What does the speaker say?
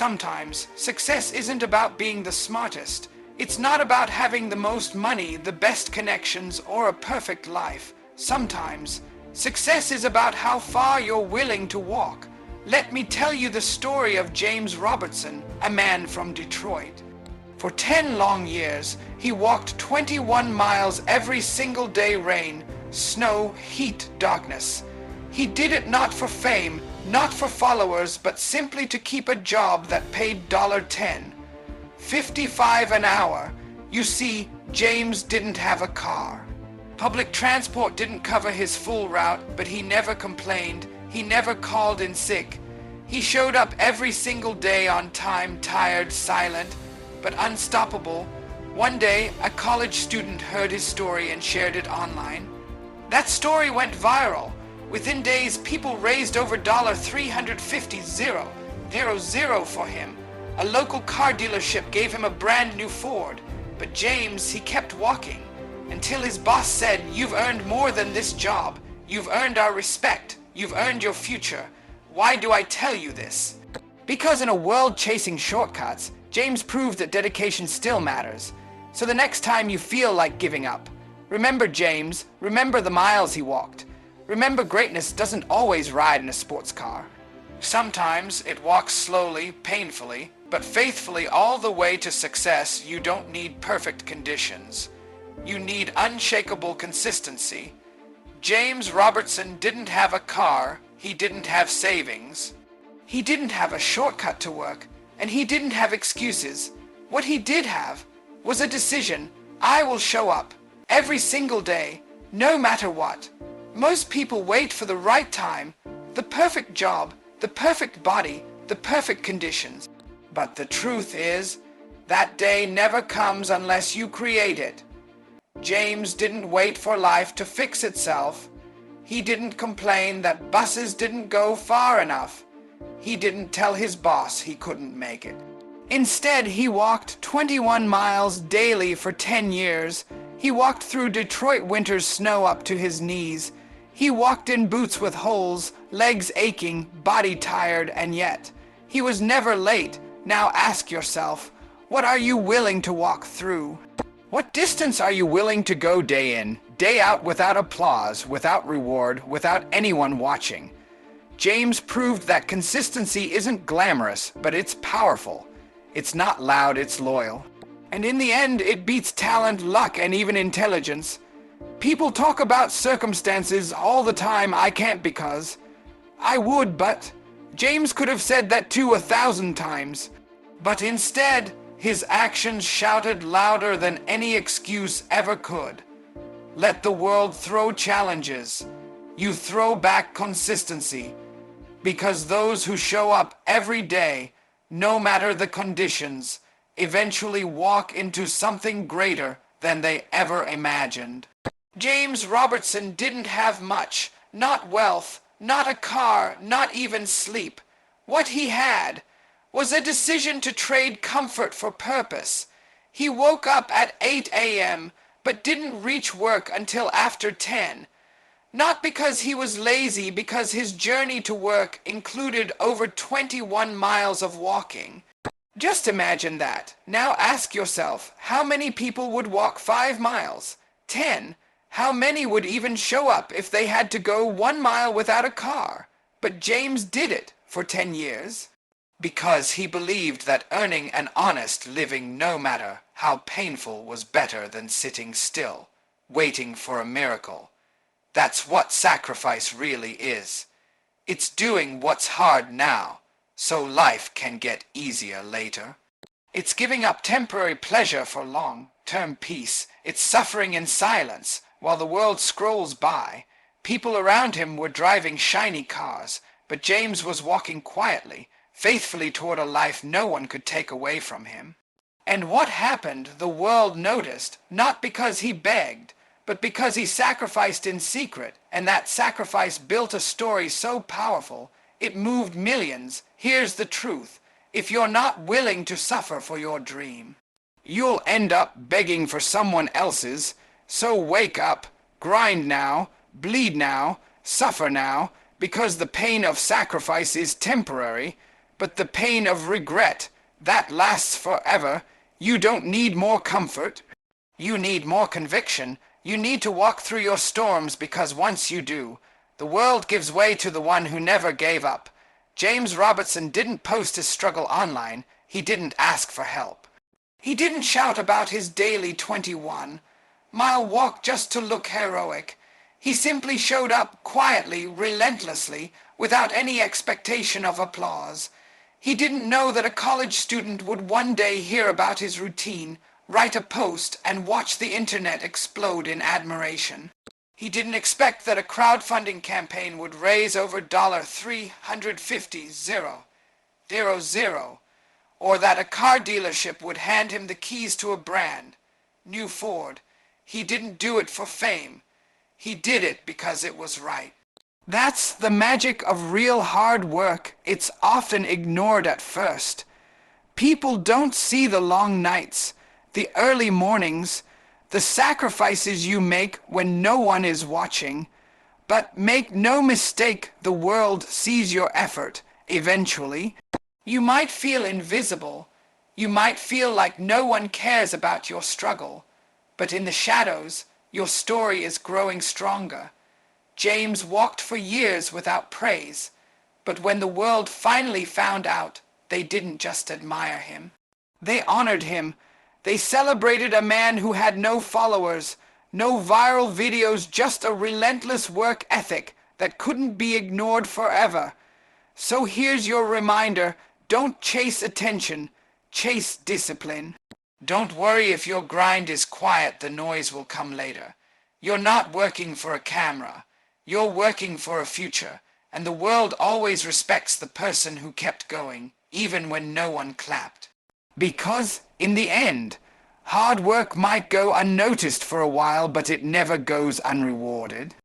Sometimes, success isn't about being the smartest. It's not about having the most money, the best connections, or a perfect life. Sometimes, success is about how far you're willing to walk. Let me tell you the story of James Robertson, a man from Detroit. For 10 long years, he walked 21 miles every single day, rain, snow, heat, darkness. He did it not for fame, not for followers, but simply to keep a job that paid $10, $55 an hour. You see, James didn't have a car. Public transport didn't cover his full route, but he never complained. He never called in sick. He showed up every single day on time, tired, silent, but unstoppable. One day, a college student heard his story and shared it online. That story went viral. Within days, people raised over $350,000 for him. A local car dealership gave him a brand new Ford. But James, he kept walking until his boss said, "You've earned more than this job. You've earned our respect. You've earned your future. Why do I tell you this?" Because in a world chasing shortcuts, James proved that dedication still matters. So the next time you feel like giving up, remember James, remember the miles he walked. Remember, greatness doesn't always ride in a sports car. Sometimes it walks slowly, painfully, but faithfully all the way to success. You don't need perfect conditions. You need unshakable consistency. James Robertson didn't have a car. He didn't have savings. He didn't have a shortcut to work, and he didn't have excuses. What he did have was a decision. I will show up every single day, no matter what. Most people wait for the right time, the perfect job, the perfect body, the perfect conditions. But the truth is, that day never comes unless you create it. James didn't wait for life to fix itself. He didn't complain that buses didn't go far enough. He didn't tell his boss he couldn't make it. Instead, he walked 21 miles daily for 10 years. He walked through Detroit winter's snow up to his knees. He walked in boots with holes, legs aching, body tired, and yet he was never late. Now ask yourself, what are you willing to walk through? What distance are you willing to go day in, day out, without applause, without reward, without anyone watching? James proved that consistency isn't glamorous, but it's powerful. It's not loud, it's loyal. And in the end, it beats talent, luck, and even intelligence. People talk about circumstances all the time. I can't because I would, but James could have said that too 1,000 times. But instead, his actions shouted louder than any excuse ever could. Let the world throw challenges. You throw back consistency. Because those who show up every day, no matter the conditions, eventually walk into something greater than they ever imagined. James Robertson didn't have much, not wealth, not a car, not even sleep. What he had was a decision to trade comfort for purpose. He woke up at 8 a.m., but didn't reach work until after 10. Not because he was lazy, because his journey to work included over 21 miles of walking. Just imagine that. Now ask yourself, how many people would walk 5 miles? 10? How many would even show up if they had to go 1 mile without a car? But James did it for 10 years. Because he believed that earning an honest living, no matter how painful, was better than sitting still, waiting for a miracle. That's what sacrifice really is. It's doing what's hard now, so life can get easier later. It's giving up temporary pleasure for long-term peace. It's suffering in silence while the world scrolls by. People around him were driving shiny cars, but James was walking quietly, faithfully toward a life no one could take away from him. And what happened? The world noticed, not because he begged, but because he sacrificed in secret, and that sacrifice built a story so powerful, it moved millions. Here's the truth. If you're not willing to suffer for your dream, you'll end up begging for someone else's. So wake up, grind now, bleed now, suffer now, because the pain of sacrifice is temporary, But the pain of regret, that lasts forever. You don't need more comfort. You need more conviction. You need to walk through your storms, because once you do, the world gives way to the one who never gave up. James Robertson didn't post his struggle online. He didn't ask for help. He didn't shout about his daily 21-mile walk just to look heroic. He simply showed up quietly, relentlessly, without any expectation of applause. He didn't know that a college student would one day hear about his routine, write a post, and watch the internet explode in admiration. He didn't expect that a crowdfunding campaign would raise over $350,000, or that a car dealership would hand him the keys to a brand new Ford. He didn't do it for fame. He did it because it was right. That's the magic of real hard work. It's often ignored at first. People don't see the long nights, the early mornings, the sacrifices you make when no one is watching. But make no mistake, the world sees your effort eventually. You might feel invisible. You might feel like no one cares about your struggle. But in the shadows, your story is growing stronger. James walked for years without praise, but when the world finally found out, they didn't just admire him. They honored him. They celebrated a man who had no followers, no viral videos, just a relentless work ethic that couldn't be ignored forever. So here's your reminder: don't chase attention, chase discipline. Don't worry if your grind is quiet, the noise will come later. You're not working for a camera. You're working for a future, and the world always respects the person who kept going, even when no one clapped. Because, in the end, hard work might go unnoticed for a while, but it never goes unrewarded.